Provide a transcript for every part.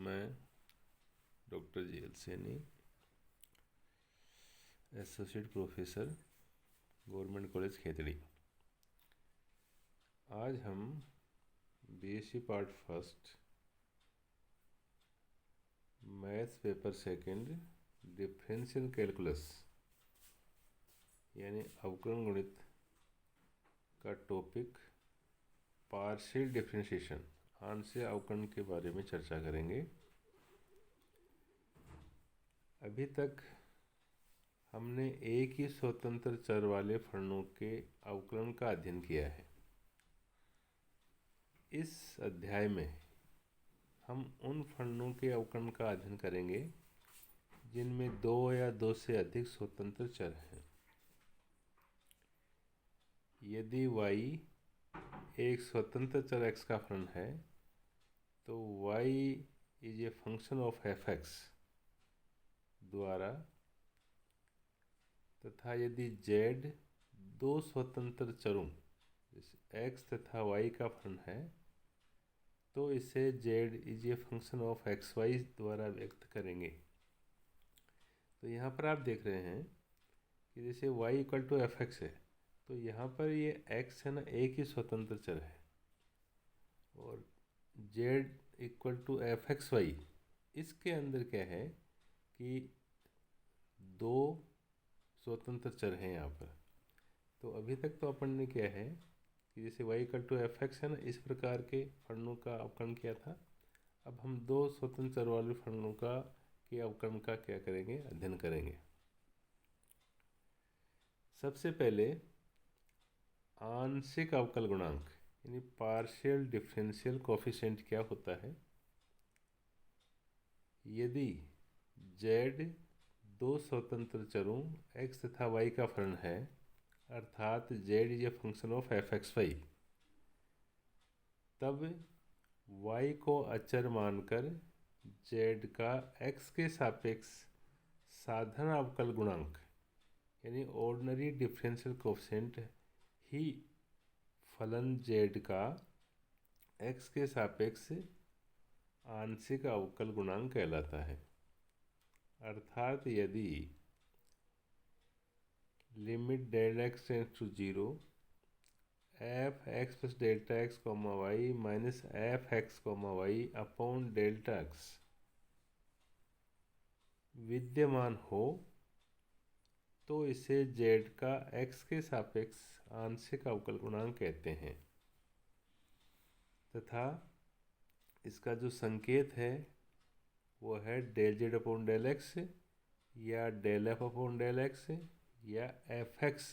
मैं doctor G L. Saini, associate professor, government college Khetri. आज हम BSc part first, maths paper second, differential calculus यानी अवकलन गणित का टॉपिक पार्शियल डिफरेंशिएशन, आंशिक अवकलन के बारे में चर्चा करेंगे। अभी तक हमने एक ही स्वतंत्र चर वाले फलनों के अवकलन का अध्ययन किया है। इस अध्याय में हम उन फलनों के अवकलन का अध्ययन करेंगे जिनमें दो या दो से अधिक स्वतंत्र चर हैं। यदि y एक स्वतंत्र चर x का फलन है तो y is a function of f(x) द्वारा, तथा यदि z दो स्वतंत्र चरों x तथा y का फलन है तो इसे z is a function of xy द्वारा व्यक्त करेंगे। तो यहाँ पर आप देख रहे हैं कि जैसे y इक्वल टू f(x) है तो यहाँ पर ये x है ना, एक ही स्वतंत्र चर है, और z इक्वल टू f(xy) इसके अंदर क्या है कि दो स्वतंत्र चर हैं यहाँ पर। तो अभी तक तो अपन ने क्या है कि जैसे y इक्वल टू f(x) है ना, इस प्रकार के फलनों का अवकलन किया था। अब हम दो स्वतंत्र चर वाले फलनों का के अवकलन का क्या करेंगे, अध्ययन करेंगे। सबसे पहले आंशिक अवकल गुणांक यानी पार्शियल डिफरेंशियल कोफिशिएंट क्या होता है। यदि z दो स्वतंत्र चरों x तथा y का फलन है, अर्थात z is a function of f(xy), तब y को अचर मानकर z का x के सापेक्ष साधारण अवकल गुणांक यानी ऑर्डिनरी डिफरेंशियल कोफिशिएंट ही फलन z का x के सापेक्ष आंशिक अवकल गुणांक कहलाता है। अर्थात यदि limit del x tends to 0 f(x + delta x, y minus f(x, y upon delta x) विद्यमान हो तो इसे z का x के सापेक्ष आंशिक अवकल गुणांक कहते हैं, तथा इसका जो संकेत है वो है del z upon del x या del f upon del x या f(x)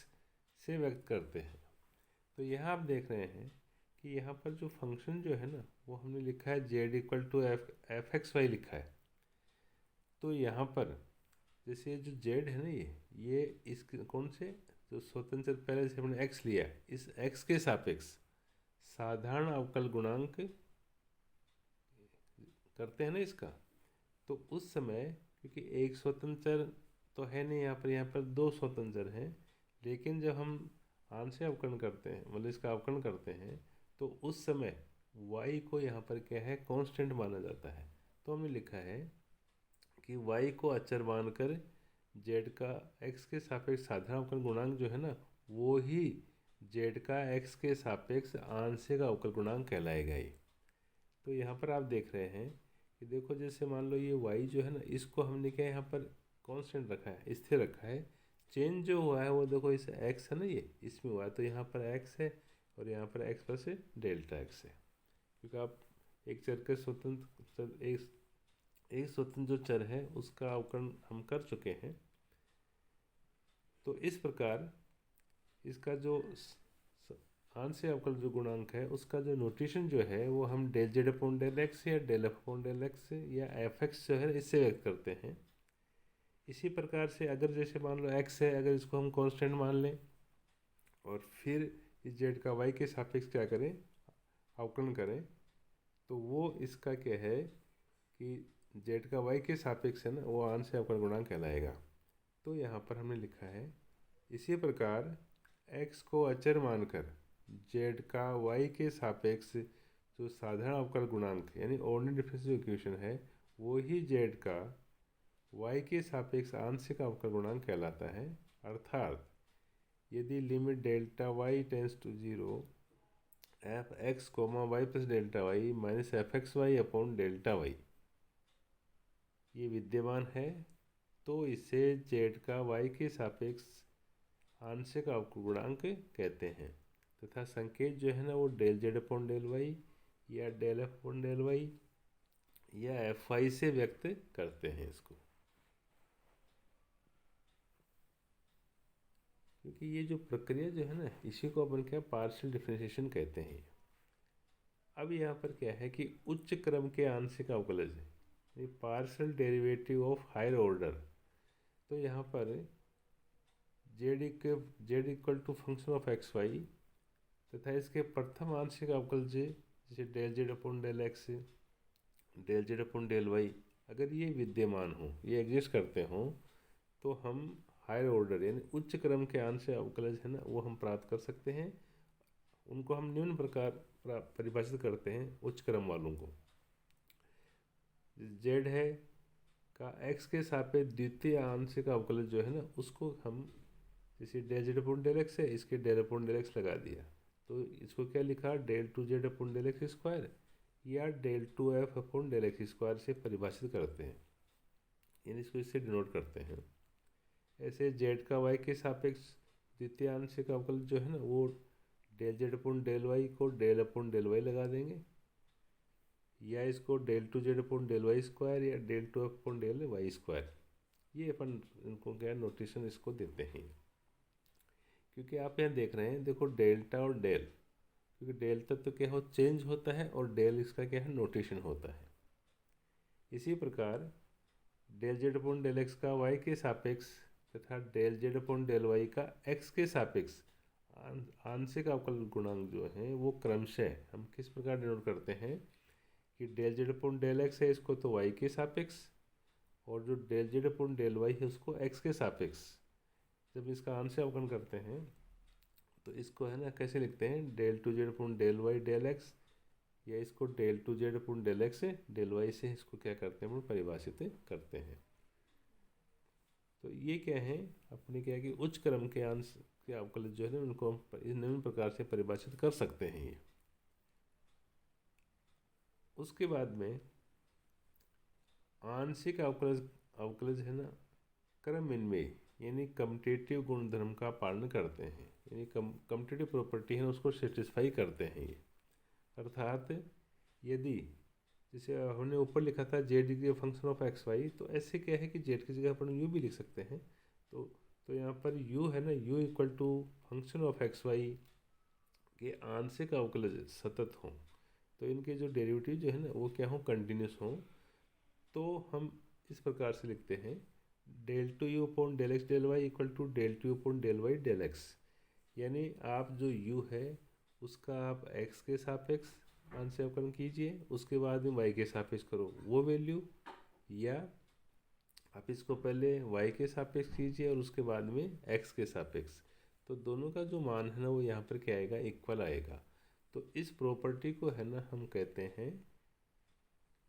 से व्यक्त करते हैं। तो यहाँ आप देख रहे हैं कि यहाँ पर जो फंक्शन जो है ना, वो हमने लिखा है z इक्वल टू f(xy) लिखा है। तो यहाँ पर जैसे जो z है ना, ये इस कौन से जो स्वतंत्र पहले से हमने x लिया है, इस x के सापेक्ष साधारण अवकल गुणांक करते हैं ना इसका। तो उस समय क्योंकि एक स्वतंत्र तो है नहीं यहाँ पर दो स्वतंत्र हैं, लेकिन जब हम आंशिक अवकलन करते हैं, मतलब इसका अवकलन करते हैं, तो उस समय y को यहाँ पर क्या है, कांस्टेंट माना जाता है। तो हमने लिखा है कि y को अचर मानकर z का x के सापेक्ष साधारण अवकल गुणांक जो है ना, वो ही z का x के सापेक्ष आंशिक अवकल गुणांक कहलाएगा ही। तो यहाँ पर आप देख रहे हैं कि देखो, जैसे मान लो ये y जो है ना, इसको हमने क्या यहाँ पर कांस्टेंट रखा है, स्थिर रखा है। चेंज जो हुआ है वो देखो, इस x है ना, ये इसमें हुआ है, तो यहाँ पर x है और यहाँ पर x प्लस डेल्टा x है। क्योंकि आप एक चर के स्वतंत्र एक स्वतंत्र जो चर है उसका अवकलन हम कर चुके हैं। तो इस प्रकार इसका जो आंशिक अवकल जो गुणांक है उसका जो नोटेशन जो है वो हम del z upon del x या del f upon del x या f(x) जो है इससे व्यक्त करते हैं। इसी प्रकार से अगर जैसे मान लो x है, अगर इसको हम कांस्टेंट मान लें और फिर इस z का y के सापेक्ष क्या करें, अवकलन करें, तो वो इसका क्या है कि z का y के सापेक्ष है ना, वो आंशिक अवकल गुणांक कहलाएगा। तो यहाँ पर हमने लिखा है इसी प्रकार x को अचर मानकर z का y के सापेक्ष जो साधारण अवकल गुणांक यानी ऑर्डिनरी डिफरेंशियल इक्वेशन है वो ही जेड का y के सापेक्ष आंशिक अवकल गुणांक कहलाता है। अर्थात यदि limit delta y tends to 0 f x comma y plus delta y minus f x y upon delta y ये विद्यमान है तो इसे जेड का y के सापेक्ष आंशिक अवकल गुणांक कहते हैं तथा संकेत जो है ना वो del Z upon del Y या del F upon del Y या एफ वाई से व्यक्त करते हैं इसको, क्योंकि ये जो प्रक्रिया जो है ना इसी को अपन क्या पार्शियल डिफरेंशिएशन कहते हैं। अब यहाँ पर क्या है कि उच्च क्रम के आंशिक अवकलज है partial derivative of higher order, तो यहाँ पर z equal to function of x y तथा इसके प्रथम आंशिक अवकलज जैसे del Z upon del x del Z upon del y अगर ये विद्यमान हो ये एग्जिस्ट करते हों तो हम हायर ऑर्डर यानी उच्च क्रम के आंशिक अवकलज है ना वो हम प्राप्त कर सकते हैं। उनको हम निम्न प्रकार परिभाषित करते हैं उच्च क्रम वालों को। जेड है का एक्स के सापेक्ष द्वितीय आंशिक अवकलज जो है ना उसको हम जैसे del Z upon del x है इसके डेल अपॉन डेल एक्स लगा दिया तो इसको क्या लिखा del two Z upon del x square या del two F upon del x square से परिभाषित करते हैं यानी इसको इससे डिनोट करते हैं। ऐसे जेड का वाई के सापेक्ष द्वितीय आंशिक अवकलज जो है ना वो del Z upon del Y को डेल अपॉन डेल वाई लगा देंगे या इसको del two Z upon del Y square या del two F upon del Y square ये अपन इनको क्या नोटेशन इसको देते हैं। क्योंकि आप यहाँ देख रहे हैं देखो डेल्टा और डेल, क्योंकि डेल्टा तो क्या हो चेंज होता है और डेल इसका क्या है नोटेशन होता है। इसी प्रकार del Z upon del x का वाई के सापेक्ष तथा del Z upon del y का एक्स के सापेक्ष आंशिक अवकल गुणांक जो है वो क्रमशः हम किस प्रकार डिनोट करते हैं कि del Z upon del x है इसको तो वाई के सापेक्ष और जो del Z upon del Y है उसको एक्स के सापेक्ष जब इसका आंशिक अवकलन करते हैं तो इसको है ना कैसे लिखते हैं del two Z upon del y del x या इसको del two Z upon del x del y से इसको क्या करते हैं परिभाषित करते हैं। तो ये क्या है अपने क्या है कि उच्च क्रम के अंश के अवकलज जो है ना उनको हम निम्न प्रकार से परिभाषित कर सकते हैं। ये उसके बाद में आंशिक अवकलज है ना क्रम इनमें यानी कम्यूटेटिव गुणधर्म का पालन करते हैं यानी कम्यूटेटिव प्रॉपर्टी है उसको सेटिस्फाई करते हैं ये। अर्थात यदि जैसे हमने ऊपर लिखा था जेड की फंक्शन ऑफ एक्स वाई तो ऐसे क्या है कि जेड की जगह अपन यू भी लिख सकते हैं तो यहाँ पर यू है ना u equal to function of x y के आंशिक अवकलज सतत हों तो इनके जो डेरिवेटिव जो है ना वो क्या हों कंटिन्यूस हों तो हम इस प्रकार से लिखते हैं del two you upon del x del Y equal to del two you upon del y del x यानी आप जो u है उसका आप x के सापेक्ष आंशिक अवकलन कीजिए उसके बाद में y के सापेक्ष करो वो वैल्यू या आप इसको पहले y के सापेक्ष कीजिए और उसके बाद में x के सापेक्ष तो दोनों का जो मान है ना वो यहाँ पर क्या आएगा इक्वल आएगा। तो इस प्रॉपर्टी को है ना हम कहते हैं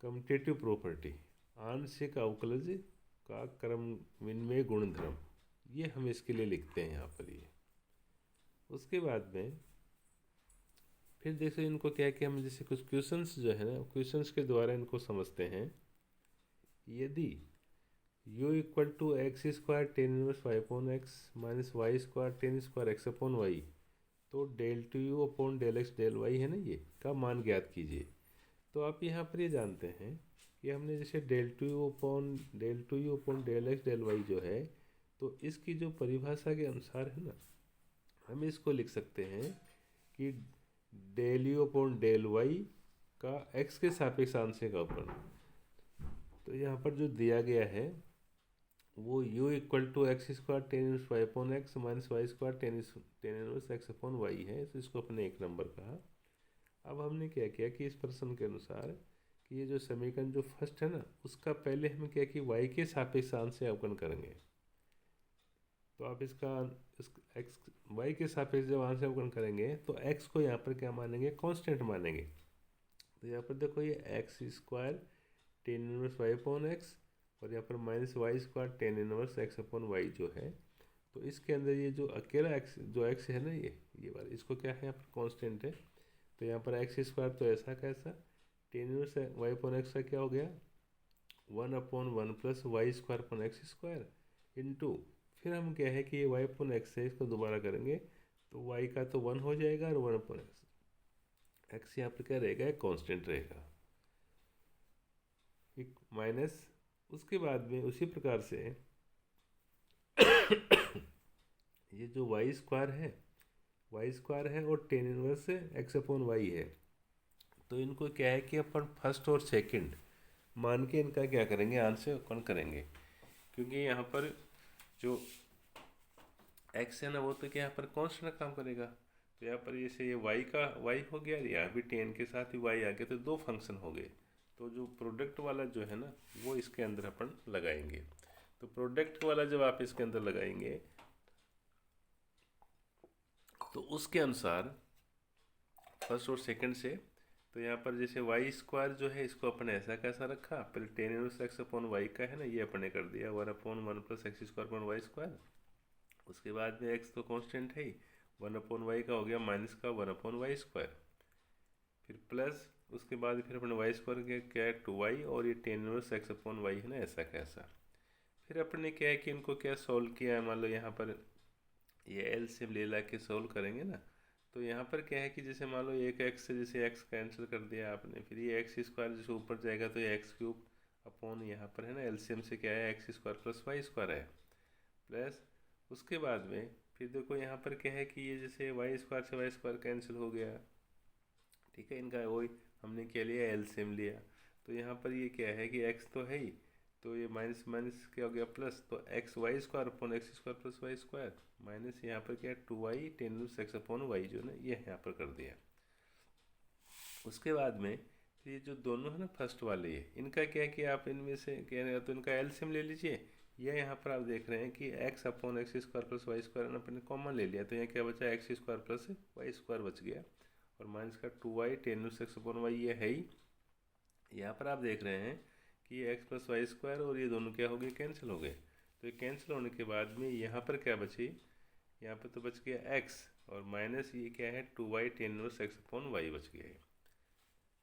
कम्यूटेटिव प्रॉपर्टी आंशिक अवकलज का क्रम विनिमय गुणधर्म ये हम इसके लिए लिखते हैं यहाँ पर ये। उसके बाद में फिर देखो इनको क्या है कि हम जैसे कुछ क्वेश्चंस जो है ना क्वेश्चंस के द्वारा इनको समझते हैं। यदि u equal to x square tan inverse Y upon x minus Y square tan square X upon Y तो del two you upon del x del Y है ना ये का मान ज्ञात कीजिए। तो आप यहाँ पर ये जानते हैं कि हमने जैसे del two you upon del x del Y जो है तो इसकी जो परिभाषा के अनुसार है ना हम इसको लिख सकते हैं कि del you upon del y का एक्स के सापेक्ष आंशिक अवकलन। तो यहाँ पर जो दिया गया है वो u equal to x square tan inverse Y upon x minus Y square tan inverse x upon y है तो इसको अपने एक नंबर कहा। अब हमने क्या किया कि इस प्रश्न के अनुसार कि ये जो समीकरण जो फर्स्ट है ना उसका पहले हम क्या कि y के सापेक्ष आंशिक अवकलन करेंगे। तो आप इसका एक्स वाई के सापेक्ष जब आंशिक अवकलन करेंगे तो x को यहाँ पर क्या मानेंगे कांस्टेंट मानेंगे तो यहाँ पर देखो ये x square tan inverse Y upon x, और यहाँ पर minus Y square tan inverse x upon y जो है। तो इसके अंदर ये जो अकेला एक्स, जो एक्स है ना, ये वाला, इसको क्या है यहाँ पर कांस्टेंट है। तो यहाँ पर एक्स स्क्वायर तो ऐसा कैसा, tan inverse Y upon x का क्या हो गया, one upon one plus y square upon x square into, फिर हम क्या है कि ये वाई अपॉन एक्स है, इसको दोबारा करेंगे तो वाई का तो वन हो जाएगा, और वन अपॉन एक्स, एक्स यहाँ पर क्या रहेगा, कांस्टेंट रहेगा, एक माइनस। उसके बाद में उसी प्रकार से ये जो वाई स्क्वायर है, वाई स्क्वायर है और tan inverse x upon y है, तो इनको क्या है कि अपन फर्स्ट और सेकंड मान के इनका क्या करेंगे, आंसर कौन करेंगे, क्योंकि यहाँ पर जो एक्स है ना वो तो क्या यहाँ पर कांस्टेंट काम करेगा। तो यहाँ पर जैसे ये वाई का वाई हो गया, यहाँ भी टेन के साथ ही वाई आ गया, तो दो फंक्शन हो गए। तो जो प्रोडक्ट वाला जो है ना वो इसके अंदर अपन लगाएंगे। तो प्रोडक्ट वाला जब आप इसके अंदर लगाएंगे तो उसके अनुसार फर्स्ट और सेकंड से, तो यहाँ पर जैसे वाई स्क्वायर जो है इसको अपन ऐसा कैसा रखा, पहले tan inverse x upon y का है ना, ये अपने कर दिया one upon one plus x square upon y square. उसके बाद में एक्स तो कांस्टेंट है ही, वन अपॉन वाई का हो गया माइनस का वन अपॉन वाई स्क्वायर, फिर प्लस उसके बाद फिर अपने वाई स्क्वायर क्या है टू वाई, और ये tan inverse x upon y है ना, ऐसा कैसा। फिर अपने क्या है कि इनको क्या सोल्व किया है, मान लो यहाँ पर ये एल से ले ला के सोल्व करेंगे ना, तो यहाँ पर क्या है कि जैसे मान लो एक एक्स से जैसे एक्स कैंसिल कर दिया आपने, फिर ये एक्स स्क्वायर जैसे ऊपर जाएगा तो ये एक्स क्यूब अपॉन यहाँ पर है ना एलसीएम से क्या है x square plus y square है, प्लस उसके बाद में फिर देखो यहाँ पर क्या है कि ये जैसे वाई स्क्वायर से वाई स्क्वायर कैंसिल हो गया, ठीक है, इनका वही हमने क्या लिया, एलसीएम लिया। तो यहाँ पर ये क्या है कि एक्स तो है ही, तो ये माइनस माइनस क्या हो गया प्लस, तो x y square upon x square plus y square, minus यहाँ पर क्या है two Y tan inverse x upon y जो ना ये यहाँ पर कर दिया। उसके बाद में ये जो दोनों है ना फर्स्ट वाले, ये इनका क्या है कि आप इनमें से कह रहे हो तो इनका एलसीएम ले लीजिए, या यहाँ पर आप देख रहे हैं कि x upon x square plus y square अपने कॉमन ले लिया, तो यहाँ क्या बचा, x square plus y square बच गया, और माइनस का two Y tan inverse x upon y ये है ही। यहाँ पर आप देख रहे हैं कि ये एक्स प्लस वाई स्क्वायर और ये दोनों क्या हो गए, कैंसिल हो गए। तो ये कैंसिल होने के बाद में यहाँ पर क्या बची, यहाँ पर तो बच गया एक्स, और माइनस ये क्या है two Y tan inverse x upon Y बच गया है।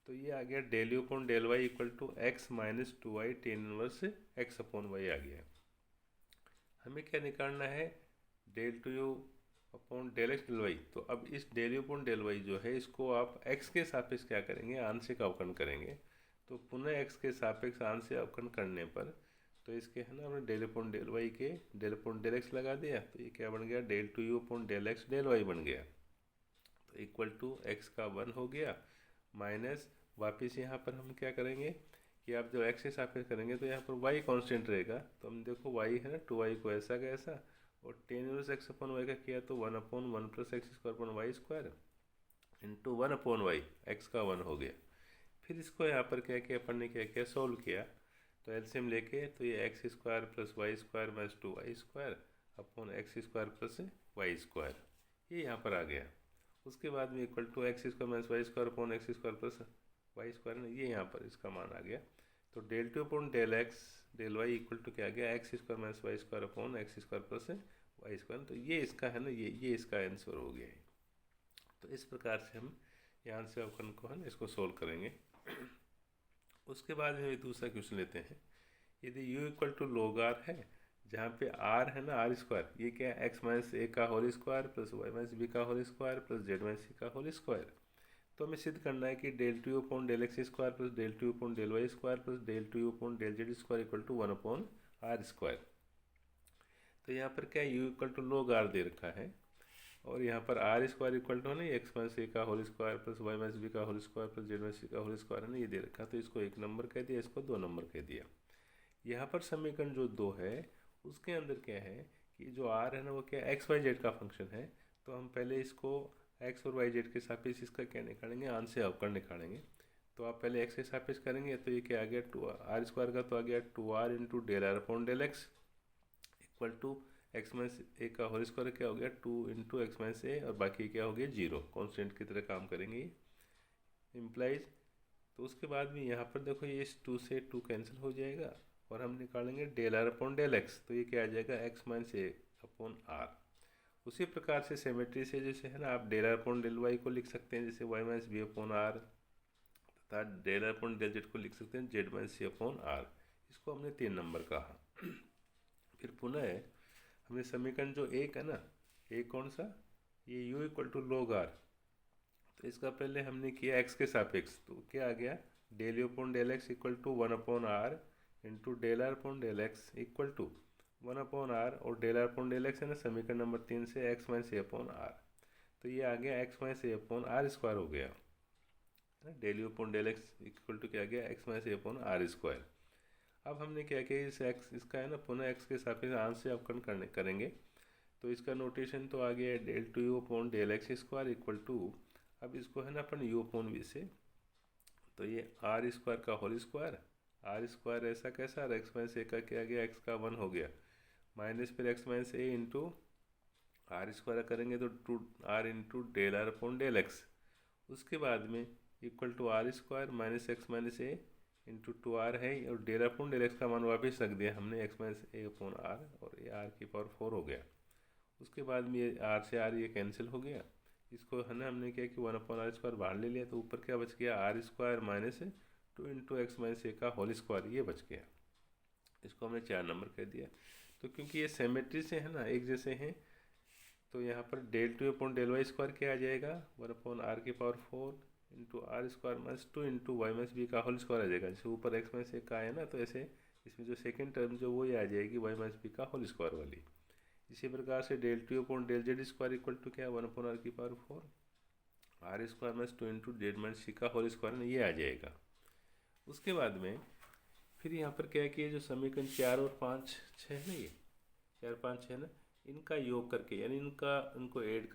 तो ये आ गया del you upon del Y equal to X minus two Y tan inverse x upon Y आ गया। हमें क्या निकालना है, del two you upon del x del Y. तो अब इस del you upon del Y जो है इसको आप एक्स के सापेक्ष क्या करेंगे, आंशिक अवकलन करेंगे। तो पुनः एक्स के सापेक्ष आंशिक अवकलन करने पर तो इसके है ना हमने डेल अपॉन डेल वाई के डेल अपॉन डेल एक्स लगा दिया, तो ये क्या बन गया, del two you upon del x del y बन गया। तो इक्वल टू एक्स का वन हो गया, माइनस वापस यहाँ पर हम क्या करेंगे कि आप जब एक्स के सापेक्ष करेंगे तो यहाँ पर वाई कांस्टेंट रहेगा, तो हम देखो वाई है ना टू वाई को ऐसा का ऐसा, और tan inverse x upon y का किया तो one upon one plus x square upon y square into one upon y, x का वन हो गया। फिर इसको यहाँ पर क्या किया अपन ने, क्या किया सोल्व किया, तो एलसीएम लेके तो ये x square plus y square minus two y square upon x square plus y square, ये यहाँ पर आ गया। उसके बाद में equal to x square minus Y square upon x square plus y square ना, ये यहाँ पर इसका मान आ गया। तो del two upon del x del Y equal to क्या आ गया, x square minus Y square upon x square plus y square. तो ये इसका है ना, ये इसका आंसर हो गया है। तो इस प्रकार से हम यहाँ से अवकलन को है ना इसको सोल्व करेंगे। उसके बाद हम दूसरा क्वेश्चन लेते हैं, यदि u equal to log r है, जहाँ पे r है ना आर स्क्वायर, ये क्या है एक्स माइनस ए का whole square plus Y minus B का whole square plus Z minus C का होल स्क्वायर। तो हमें सिद्ध करना है कि del two you upon del x square plus del two you upon del Y square plus del two you upon del Z square equal to one upon R square. तो यहाँ पर क्या u equal to log r दे रखा है, और यहाँ पर आर स्क्वायर इक्वल टू है ना एक्स माइनस ए का whole square plus Y minus B का whole square plus Z minus C का होल स्क्वायर है ना, ये दे रखा। तो इसको एक नंबर कह दिया, इसको दो नंबर कह दिया। यहाँ पर समीकरण जो दो है उसके अंदर क्या है कि जो आर है ना वो क्या एक्स वाई जेड का फंक्शन है। तो हम पहले इसको एक्स और वाई जेड के सापेक्ष इसका क्या निकालेंगे, आंशिक अवकलन निकालेंगे। तो आप पहले एक्स के सापेक्ष करेंगे तो ये क्या आ गया, टू आर स्क्वायर का तो आ गया two R into del are upon del x equal to X minus A का होल स्क्वायर क्या हो गया two into X minus A, और बाकी क्या हो गया जीरो, कॉन्स्टेंट की तरह काम करेंगे। इम्प्लाइज तो उसके बाद भी यहाँ पर देखो ये इस 2 से 2 कैंसिल हो जाएगा और हम निकालेंगे del are upon del X, तो ये क्या आ जाएगा एक्स माइनस ए अपॉन आर। उसी प्रकार से सिमेट्री से जैसे है ना आप del are upon del Y को लिख सकते हैं जैसे Y minus B upon R, तथा del are upon del Z को लिख सकते हैं Z minus C upon R. इसको हमने 3 नंबर कहा। फिर पुनः हमने समीकरण जो एक है ना, एक कौन सा, ये u equal to log r, तो इसका पहले हमने किया x के सापेक्ष, तो क्या आ गया del you upon del x equal to 1 upon R into del are upon del x equal to 1 upon are, और del are upon del x है ना समीकरण नंबर 3 से x माइनस ए अपॉन आर, तो ये आ गया x माइनस ए upon R square हो गया, del you upon del x equal to क्या आ गया x माइनस ए अपॉन आर स्क्वायर। अब हमने क्या किया इस x इसका है ना पुनः x के सापेक्ष आंश से अवकलन करेंगे, तो इसका नोटेशन तो आ गया del two you upon del x square equal to, अब इसको है ना अपन यू अपॉन वी से, तो ये आर स्क्वायर का होल स्क्वायर, आर स्क्वायर ऐसा कैसा, एक्स माइनस ए का क्या गया एक्स का 1 हो गया, माइनस फिर x minus a into r square करेंगे तो 2 r into del are upon del x, उसके बाद में equal to r square minus x minus a into 2r है, और डेल अपॉन डेल एक्स का मान वापस रख दिया हमने x minus A upon are, और ये आर की पावर 4 हो गया। उसके बाद में ये आर से आर ये कैंसिल हो गया, इसको है ना हमने क्या कि 1 अपॉन आर स्क्वायर बाहर ले लिया, तो ऊपर क्या बच गया R square minus 2 into X minus A का होल स्क्वायर, ये बच गया। इसको हमने 4 नंबर कह दिया। तो क्योंकि ये सिमेट्री से है ना एक जैसे हैं, तो यहाँ पर del two upon del Y square क्या आ जाएगा 1 अपॉन आर की power 4 into r square minus 2 into y minus B का होल स्क्वायर आ जाएगा, जैसे ऊपर एक्स माइनस ए का है ना, तो ऐसे इसमें जो सेकेंड टर्म जो वही आ जाएगी वाई माइनस बी का होल स्क्वायर वाली। इसी प्रकार से del two upon del Z square equal to क्या 1 अपॉन आर की power 4 R square minus 2 into Z minus C का होल स्क्वायर, ये आ जाएगा। उसके बाद में फिर यहाँ पर क्या किया जो समीकरण 4 और 5 6 है ना, ये 4 5 6 ना, इनका योग करके यानी इनको ऐड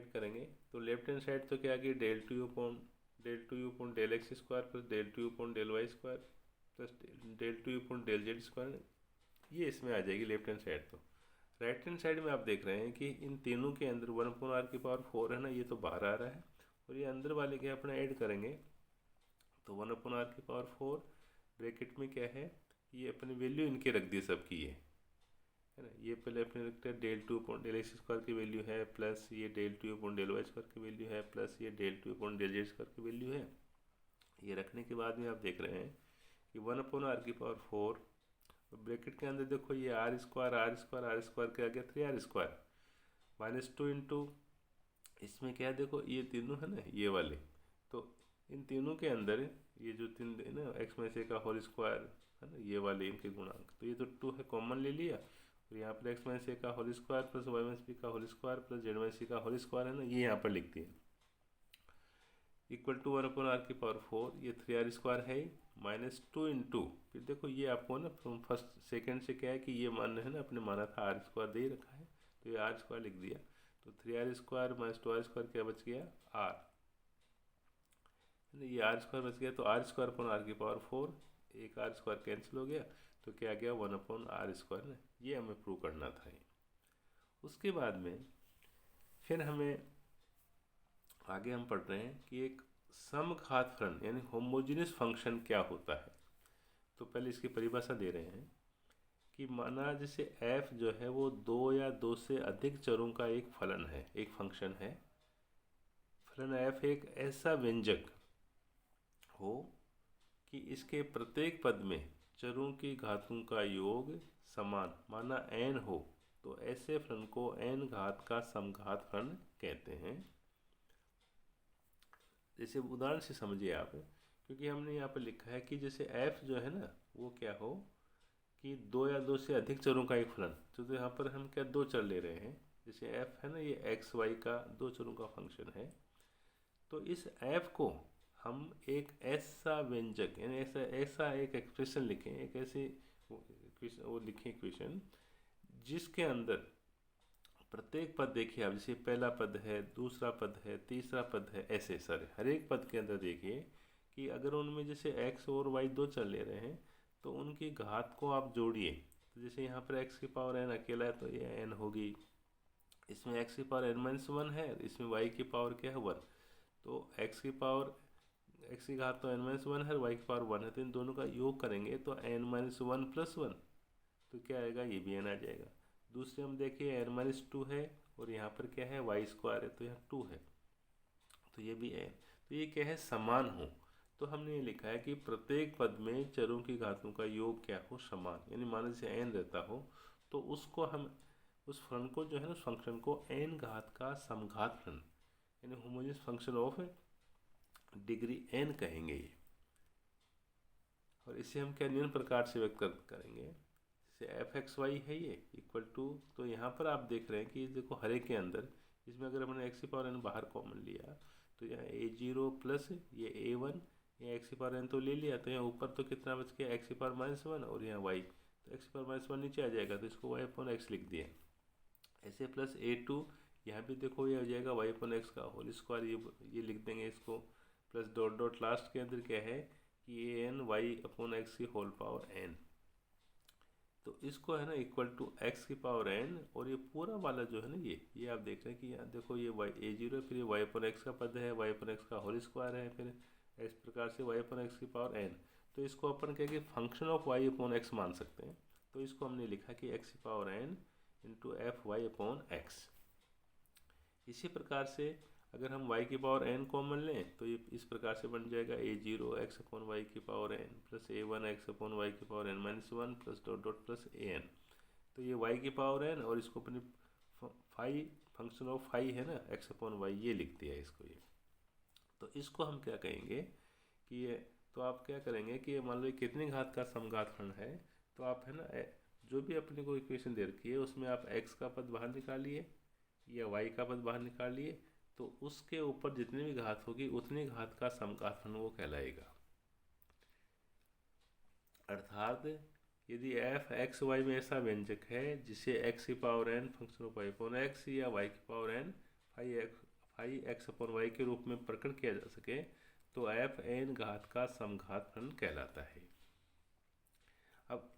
करेंगे, तो लेफ्ट हैंड साइड तो क्या आ गई del two you upon del x square plus del two you upon del Y square plus del two you upon del Z square, ये इसमें आ जाएगी लेफ्ट हैंड साइड। तो राइट हैंड साइड में आप देख रहे हैं कि इन तीनों के अंदर 1 अपॉन आर की पावर 4 है ना, ये तो बाहर आ रहा है, और ये अंदर वाले के अपना ऐड करेंगे, तो 1 अपॉन आर की पावर 4 ब्रैकेट में क्या है, ये अपनी वैल्यू इनके रख दी सबकी है ना, ये पहले अपने रखते हैं del two upon del x square की वैल्यू है, प्लस ये del two upon del Y square की वैल्यू है, प्लस ये del two upon del Z square की वैल्यू है। ये रखने के बाद में आप देख रहे हैं कि 1 अपॉन आर की पावर 4 ब्रैकेट के अंदर देखो ये आर स्क्वायर के आगे 3r स्क्वायर माइनस 2 इंटू इसमें क्या है देखो ये तीनों है ना ये वाले, तो इन तीनों के अंदर ये जो तीन है ना एक्स माइनस ए का होल स्क्वायर है ना, ये वाले इनके गुणांक, तो ये तो 2 है कॉमन ले लिया, तो यहाँ पर एक्स माइनस ए का whole square plus Y minus B का whole square plus Z minus C का होल स्क्वायर है ना, ये यहाँ पर लिख दिया इक्वल टू 1 अपॉन आर की पावर 4, ये 3r स्क्वायर है माइनस 2 इंटू, फिर देखो ये आपको ना फर्स्ट सेकंड से क्या है कि ये मान है ना अपने माना था आर स्क्वायर दे ही रखा है, तो ये आर स्क्वायर लिख दिया, तो 3r square minus 2r square क्या बच गया आर, ये आर स्क्वायर बच गया, तो आर स्क्वायर अपॉन आर की पावर 4, एक आर स्क्वायर कैंसिल हो गया, तो क्या गया 1 अपॉन आर स्क्वायर ना, ये हमें प्रूव करना था। उसके बाद में फिर हमें आगे हम पढ़ रहे हैं कि एक समघात फलन यानी होमोजेनियस फंक्शन क्या होता है। तो पहले इसकी परिभाषा दे रहे हैं कि माना जैसे f जो है वो 2 या 2 से अधिक चरों का एक फलन है, एक फंक्शन है, फलन f एक ऐसा व्यंजक हो कि इसके प्रत्येक पद में चरों की घातों का योग समान माना n हो, तो ऐसे फलन को n घात का समघात फलन कहते हैं। जैसे उदाहरण से समझिए आप, क्योंकि हमने यहाँ पर लिखा है कि जैसे f जो है ना वो क्या हो कि 2 या 2 से अधिक चरों का एक फलन, तो यहाँ पर हम क्या 2 चर ले रहे हैं, जैसे f है ना ये x y का 2 चरों का फंक्शन है, तो इस f को हम एक ऐसा व्यंजक यानी ऐसा एक एक्सप्रेशन लिखें, एक ऐसी वो लिखें इक्वेशन जिसके अंदर प्रत्येक पद देखिए आप, जैसे पहला पद है, दूसरा पद है, तीसरा पद है, ऐसे सारे हर एक पद के अंदर देखिए कि अगर उनमें जैसे x और y 2 चल ले रहे हैं तो उनकी घात को आप जोड़िए, तो जैसे यहाँ पर x की पावर n अकेला है तो ये n होगी, इसमें x की पावर n-1 है, इसमें y की पावर क्या है 1, तो x की पावर एक्स की घात तो एन माइनस वन है, वाई की पावर वन है, तो इन दोनों का योग करेंगे तो n minus one plus one, तो क्या आएगा, ये भी एन आ जाएगा। दूसरे हम देखिए एन माइनस टू है और यहाँ पर क्या है वाई स्क्वायर है, तो यहाँ टू है, तो ये भी एन। तो ये क्या है, समान हो। तो हमने ये लिखा है कि प्रत्येक पद में चरों की घातों का योग क्या हो, समान। यानी मान लीजिए एन रहता हो तो उसको हम उस फलन को जो है ना, उस फंक्शन को एन घात का समघात फलन, यानी homogeneous function of degree n कहेंगे ये। और इसे हम क्या निम्न प्रकार से व्यक्त करेंगे, जैसे एफ एक्स वाई है ये इक्वल टू, तो यहाँ पर आप देख रहे हैं कि देखो हरे के अंदर इसमें अगर हमने एक्स की पावर एन बाहर कॉमन लिया तो यहाँ ए जीरो प्लस ये ए वन, ये एक्स की पावर एन तो ले लिया, तो यहाँ ऊपर तो कितना बच गया, एक्स की पावर माइनस वन, और यहाँ वाई, तो एक्स की पावर माइनस वन नीचे आ जाएगा, तो इसको वाई अपॉन एक्स लिख दिया। ऐसे प्लस ए टू, यहाँ भी देखो ये हो जाएगा वाई अपॉन एक्स का होल स्क्वायर, ये लिख देंगे इसको, प्लस डॉट डॉट लास्ट के अंदर क्या है कि A N Y upon x की होल पावर एन, तो इसको है ना इक्वल टू एक्स की पावर एन, और ये पूरा वाला जो है ना ये आप देख रहे हैं कि यहाँ देखो ये वाई ए जीरो है, फिर ये वाई अपॉन एक्स का पद है, वाई अपॉन एक्स का होल स्क्वायर है, फिर इस प्रकार से वाई अपॉन एक्स की पावर एन। तो इसको अपन क्या कि function of Y upon x मान सकते हैं, तो इसको हमने लिखा कि एक्स की power n into f y upon x. इसी प्रकार से अगर हम y की पावर n कॉमन लें तो ये इस प्रकार से बन जाएगा a zero x upon y की power n plus a one x upon y की power n minus one plus dot dot plus a n. तो ये y की पावर n और इसको अपनी फाई फंक्शन ऑफ फाई है ना x अपॉन वाई, ये लिख दिया इसको ये। तो इसको हम क्या कहेंगे कि ये, तो आप क्या करेंगे कि मान लो कितनी घात का समघात फलन है, तो आप है ना जो भी अपने को इक्वेशन दे रखी है उसमें आप x का पद बाहर निकालिए या y का पद बाहर निकालिए, तो उसके ऊपर जितनी भी घात होगी उतनी घात का समघात फलन वो कहलाएगा। अर्थात यदि एफ एक्स वाई में ऐसा व्यंजक है जिसे एक्स की power n function of Y upon x या वाई की power n phi x upon y के रूप में प्रकट किया जा सके, तो एफ एन घात का समघात फलन कहलाता है। अब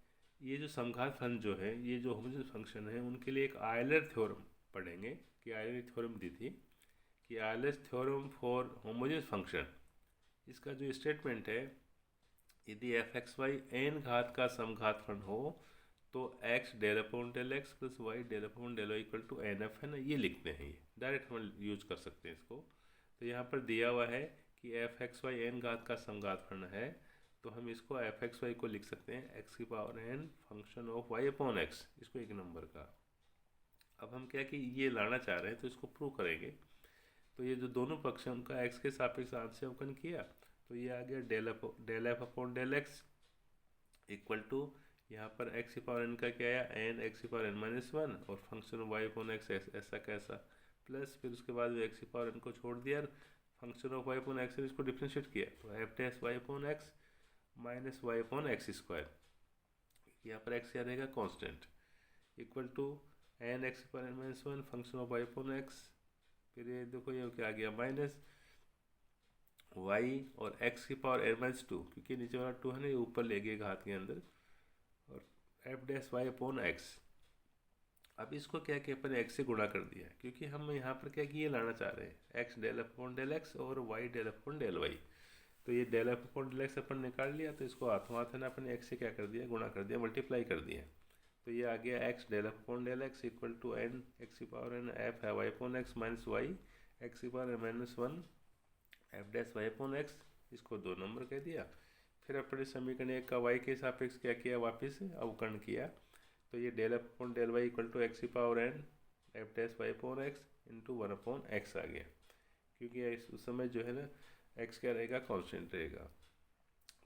ये जो समघात फलन जो है, ये जो होमोजेनियस फंक्शन है, उनके लिए एक आयलर थ्योरम पढ़ेंगे कि आयलर थ्योरम दी थी कि Euler theorem for homogeneous function, इसका जो स्टेटमेंट है, यदि एफ एक्स वाई एन घात का समघात फलन हो तो x del upon del x plus y del upon del Y equal to n F है ना, ये लिखते हैं, ये डायरेक्ट हम यूज कर सकते हैं इसको। तो यहाँ पर दिया हुआ है कि एफ एक्स वाई एन घात का समघात फलन है, तो हम इसको एफ एक्स वाई को लिख सकते हैं एक्स की power n function of Y upon x, इसको एक नंबर का। अब हम क्या कि ये लाना चाह रहे हैं तो इसको प्रूव करेंगे। तो ये जो दोनों पक्ष हैं उनका एक्स के सापेक्ष आंशिक अवकलन किया, तो ये आ गया del F upon del x equal to, यहाँ पर एक्स की पावर एन का क्या आया, एन एक्स की पावर एन माइनस वन, और फंक्शन वाई अपॉन एक्स ऐसा कैसा, प्लस फिर उसके बाद एक्स की पावर एन को छोड़ दिया, function of Y upon x इसको डिफ्रेंशिएट किया, तो F dash Y upon x minus Y upon x square, यहाँ पर एक्स क्या रहेगा constant, equal to N x की power N minus one function of Y upon x, फिर ये देखो ये क्या आ गया माइनस वाई और एक्स की पावर एन माइनस टू, क्योंकि नीचे वाला टू है ना, ये ऊपर ले गए घात के अंदर, और f dash Y upon x. अब इसको क्या किया अपन एक्स से गुणा कर दिया, क्योंकि हम यहाँ पर क्या कि ये लाना चाह रहे हैं x del upon del X और Y del upon del Y, तो ये डेल अपॉन डेल एक्स अपन निकाल लिया, तो इसको हाथों हाथ है ना अपन एक्स से क्या कर दिया, गुणा कर दिया, मल्टीप्लाई कर दिया, तो ये आ गया X del upon del x equal to N x की पावर एन एफ है Y upon x minus Y X की power minus one F dash Y upon x, इसको दो नंबर कह दिया। फिर अपने समीकरण एक का वाई के सापेक्ष क्या किया, वापस अवकरण किया, तो ये del upon del Y equal to X की power N F dash Y upon X into one upon X आ गया, क्योंकि उस समय जो है ना एक्स क्या रहेगा, कांस्टेंट रहेगा।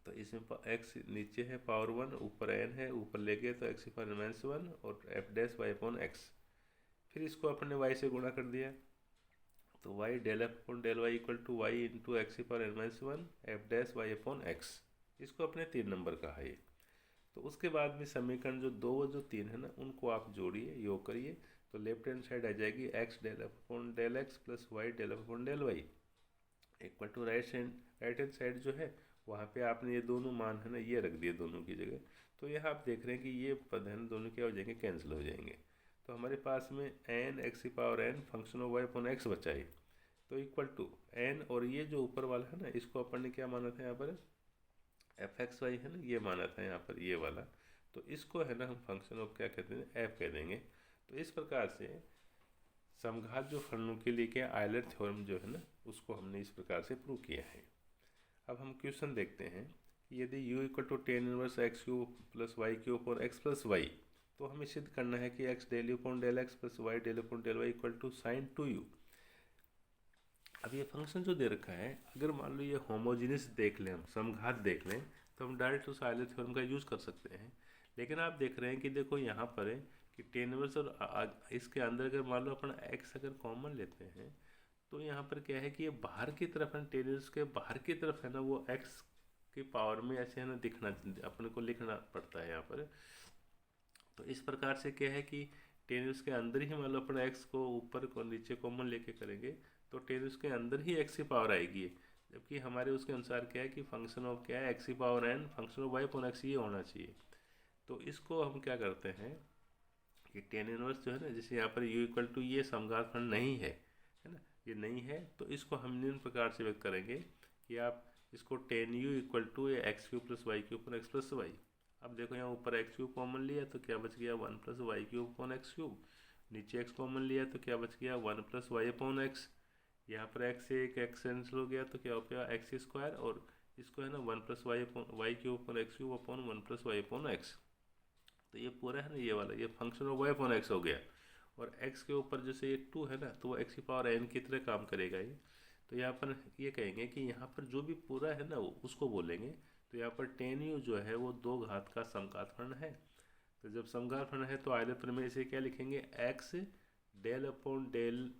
तो इसमें एक्स नीचे है पावर वन, ऊपर एन है, ऊपर ले गए तो एक्स की पावर माइनस वन और f dash Y upon x, फिर इसको अपने वाई से गुणा कर दिया, तो y del F upon del Y equal to y into x की power N minus one F dash Y upon x, इसको अपने तीन नंबर का है ये। तो उसके बाद में समीकरण जो तीन है ना, उनको आप जोड़िए, योग करिए, तो लेफ्ट हैंड साइड आ जाएगी x del F upon del x plus y del F upon del Y equal to right hand side जो है वहाँ पे आपने ये दोनों मान है ना ये रख दिए दोनों की जगह, तो यहाँ आप देख रहे हैं कि ये पद है ना दोनों क्या हो जाएंगे, कैंसिल हो जाएंगे। तो हमारे पास में एन एक्स की power n function of Y upon x बचा है, तो इक्वल टू एन, और ये जो ऊपर वाला है ना इसको अपन ने क्या माना था यहाँ पर, एफ एक्स वाई है ना, ये माना था यहाँ पर ये वाला। तो इसको है ना हम फंक्शन ऑफ क्या कहते हैं, एफ कह देंगे। तो इस प्रकार से समघात जो फलनों के लिए क्या आयलर थ्योरम जो है ना उसको हमने इस प्रकार से प्रूव किया है। अब हम क्वेश्चन देखते हैं कि यदि u equal to tan inverse x cube plus y cube और एक्स प्लस वाई, तो हमें सिद्ध करना है कि x del you upon del x plus y del upon del Y equal to sin 2u। अब ये फंक्शन जो दे रखा है, अगर मान लो ये होमोजीनियस देख लें, हम समघात देख लें, तो हम डायरेक्ट उस आयलर थ्योरम का यूज़ कर सकते हैं। लेकिन आप देख रहे हैं कि देखो यहाँ पर है कि टेन इनवर्स और इसके अंदर अगर मान लो अपन एक्स अगर कॉमन लेते हैं, तो यहाँ पर क्या है कि ये बाहर की तरफ है, टेन इनवर्स के बाहर की तरफ है ना वो एक्स की पावर में ऐसे है ना दिखना, अपने को लिखना पड़ता है यहाँ पर। तो इस प्रकार से क्या है कि टेन इनवर्स के अंदर ही मान लो अपन एक्स को ऊपर को नीचे कॉमन लेके करेंगे, तो टेन उसके अंदर ही एक्स की पावर आएगी। जबकि हमारे उसके अनुसार क्या है कि फंक्शन ऑफ क्या है, एक्स की power n, function of Y upon x ये होना चाहिए। तो इसको हम क्या करते हैं कि टेन इनवर्स जो है ना, जैसे यहाँ पर यू इक्वल टू ये समघात फलन नहीं है ना, ये नहीं है, तो इसको हम निम्न प्रकार से व्यक्त करेंगे कि आप इसको tan u equal to x cube plus y cube upon x plus y. अब देखो यहाँ ऊपर एक्स क्यूब कॉमन लिया तो क्या बच गया, one plus y cube upon x cube. नीचे एक्स कॉमन लिया तो क्या बच गया, one plus y upon x. यहाँ पर एक्स से एक एक्स कैंसिल हो गया तो क्या हो गया, एक्स स्क्वायर, और इसको है ना one plus y upon y cube upon x cube upon one plus y upon x. तो ये पूरा है ना ये वाला, ये function of Y upon x हो गया। और एक्स के ऊपर जैसे ये टू है ना, तो वो एक्स की पावर एन की तरह काम करेगा ये। तो यहाँ पर ये कहेंगे कि यहाँ पर जो भी पूरा है ना वो उसको बोलेंगे। तो यहाँ पर टेन यू जो है वो दो घात का समघात फलन है। तो जब समघात फलन है तो आयलर प्रमेय से क्या लिखेंगे, x del upon del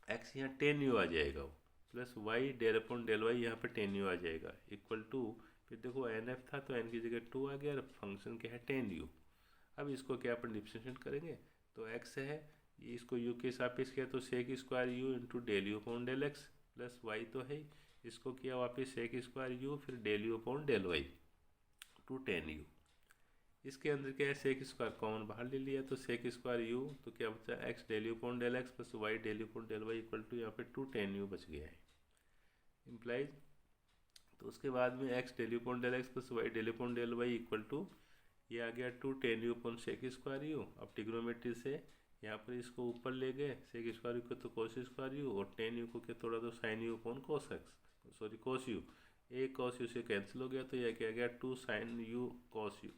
x यहाँ टेन यू आ जाएगा, वो plus y del upon del y यहाँ पर टेन यू आ जाएगा इक्वल टू, फिर देखो एन एफ था तो एन की जगह टू आ गया और फंक्शन क्या है टेन यू। अब इसको क्या अपन डिफ्रेंशिएट करेंगे, तो एक्स है ये, इसको यू के सापेक्ष किया तो sec square u into del you upon del x, plus y तो है, इसको किया वापस सेक स्क्वायर यू फिर del you upon del y to tan u. इसके अंदर क्या है, सेक स्क्वायर कॉमन बाहर ले लिया तो सेक स्क्वायर यू, तो क्या बचा x del you upon del x plus y del you upon del Y equal to यहाँ पे टू टेन यू बच गया है इम्प्लाइज। तो उसके बाद में x del you upon del x plus y del you upon del Y equal to ये आ गया two tan u upon sec square u. अब ट्रिग्नोमेट्री से यहाँ पर इसको ऊपर ले गए, सेक स्क्वायर यू को तो कोस स्क्वायर यू और टेन यू को क्या थोड़ा तो sin u upon cos x, sorry cos u, एक कोस यू से कैंसिल हो गया तो यह क्या गया two sin u cos u.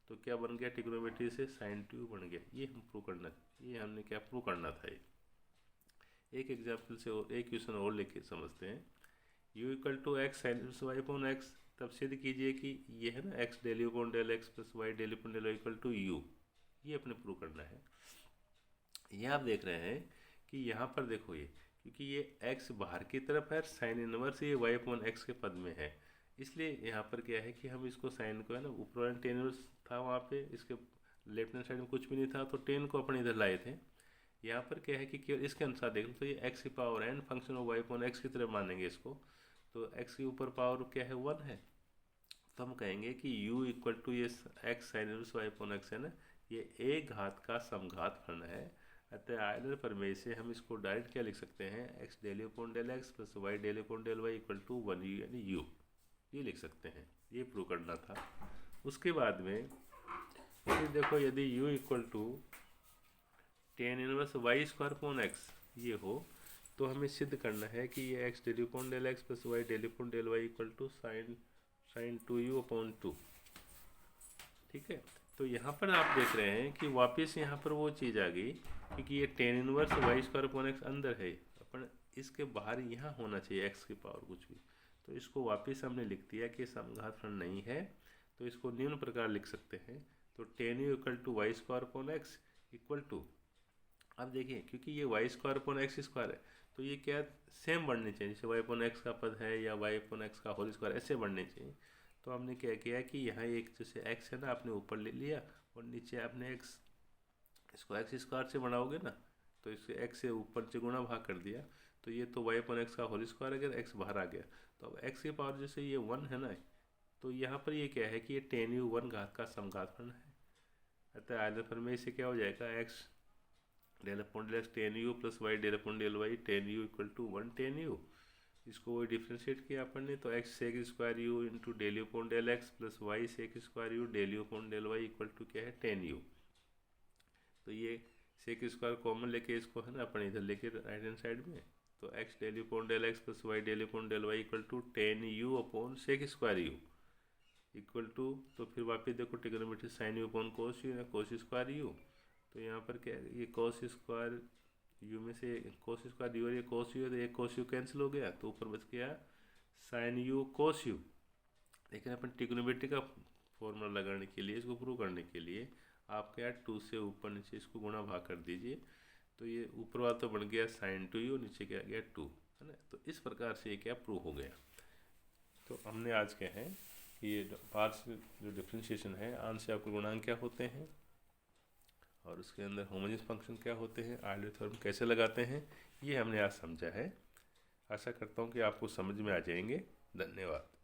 तो क्या बन गया, ट्रिग्नोमेट्री से साइन 2 बन गया। ये हम प्रूव करना, ये हमने क्या प्रूव करना था। ये एक एग्जाम्पल से और एक क्वेश्चन और लेके समझते हैं। u equal to x sin y upon x, तब सिद्ध कीजिए कि ये है ना x del you upon del x plus y del upon del Y equal to u, ये अपने प्रूव करना है। ये आप देख रहे हैं कि यहाँ पर देखो ये, क्योंकि ये x बाहर की तरफ है, साइन इनवर्स ये y अपॉन एक्स के पद में है, इसलिए यहाँ पर क्या है कि हम इसको साइन को है ना ऊपर टेन इनवर्स था वहाँ पे, इसके लेफ्ट हैंड साइड में कुछ भी नहीं था तो टेन को अपन इधर लाए थे। यहाँ पर क्या है कि केवल इसके अनुसार देख लो तो ये x की power n function of y upon x की तरह मानेंगे इसको। तो x के ऊपर पावर क्या है, 1 है, तो हम कहेंगे कि u इक्वल टू ये x sine inverse y upon x है ना, ये एक घात का समघात फलन है। अतः आयलर प्रमेय से हम इसको डायरेक्ट क्या लिख सकते हैं, x del you upon del x plus y del you upon del Y equal to 1 u यानी यू, ये लिख सकते हैं। ये प्रूव करना था। उसके बाद में फिर देखो यदि u equal to tan inverse y square upon x ये हो, तो हमें सिद्ध करना है कि ये x del you upon del x plus y del you upon del Y equal to sin 2u upon 2। ठीक है, तो यहाँ पर आप देख रहे हैं कि वापस यहाँ पर वो चीज़ आ गई, क्योंकि ये tan inverse y square upon x अंदर है, अपन इसके बाहर यहाँ होना चाहिए एक्स की पावर कुछ भी, तो इसको वापस हमने लिख दिया कि समघात फलन नहीं है। तो इसको निम्न प्रकार लिख सकते हैं, तो tan u equal to y square upon x equal to, अब देखिए क्योंकि ये y square upon x square है तो ये क्या सेम बढ़ने चाहिए, जैसे वाई अपॉन एक्स का पद है या वाई अपॉन एक्स का होल स्क्वायर ऐसे बढ़ने चाहिए। तो हमने क्या किया कि यहाँ एक जैसे x है ना आपने ऊपर ले लिया और नीचे आपने x, इसको एक्स स्क्वायर से बढ़ाओगे ना तो इसके x से ऊपर से गुणा भाग कर दिया, तो ये तो y अपॉन एक्स का होल स्क्वायर अगर x बाहर आ गया, तो अब x की पावर जैसे ये 1 है ना, तो यहाँ पर ये क्या है कि ये टेन यू 1 घात का समघात फलन है। अतः आयलर प्रमेय से क्या हो जाएगा, x del upon del x tan u plus y del upon del y tan u equal to 1 tan u. इसको वही डिफ्रेंशिएट किया अपन ने, तो x sec square u into del you upon del x plus y sec square u del you upon del Y equal to क्या है, ten you. तो ये सेक स्क्वायर कॉमन लेके इसको है ना अपन इधर लेके राइट हैंड साइड में, तो x del you upon del x plus y del you upon del Y equal to tan u upon sec square u equal to, तो फिर वापस देखो trigonometry sin u upon cos u या cos square you. तो यहाँ पर क्या है, ये कोस स्क्वायर यू में से कोस स्क्वायर यू और ये कोस यू, तो ये कोस यू कैंसिल हो गया, तो ऊपर बच गया साइन यू कोस यू। लेकिन अपन ट्रिग्नोमेट्री का फॉर्मूला लगाने के लिए, इसको प्रूव करने के लिए आप क्या 2 से ऊपर नीचे इसको गुणा भाग कर दीजिए, तो ये ऊपर वाला तो बन गया साइन 2u, नीचे क्या गया 2, है ना। तो इस प्रकार से ये क्या प्रूव हो गया। तो हमने आज क्या है कि ये पार्शियल जो डिफ्रेंशिएशन है, आंशिक अवकल गुणांक क्या होते हैं और उसके अंदर होमोजेनियस फंक्शन क्या होते हैं, आइडियल थ्योरम कैसे लगाते हैं, ये हमने आज समझा है। आशा करता हूँ कि आपको समझ में आ जाएंगे। धन्यवाद।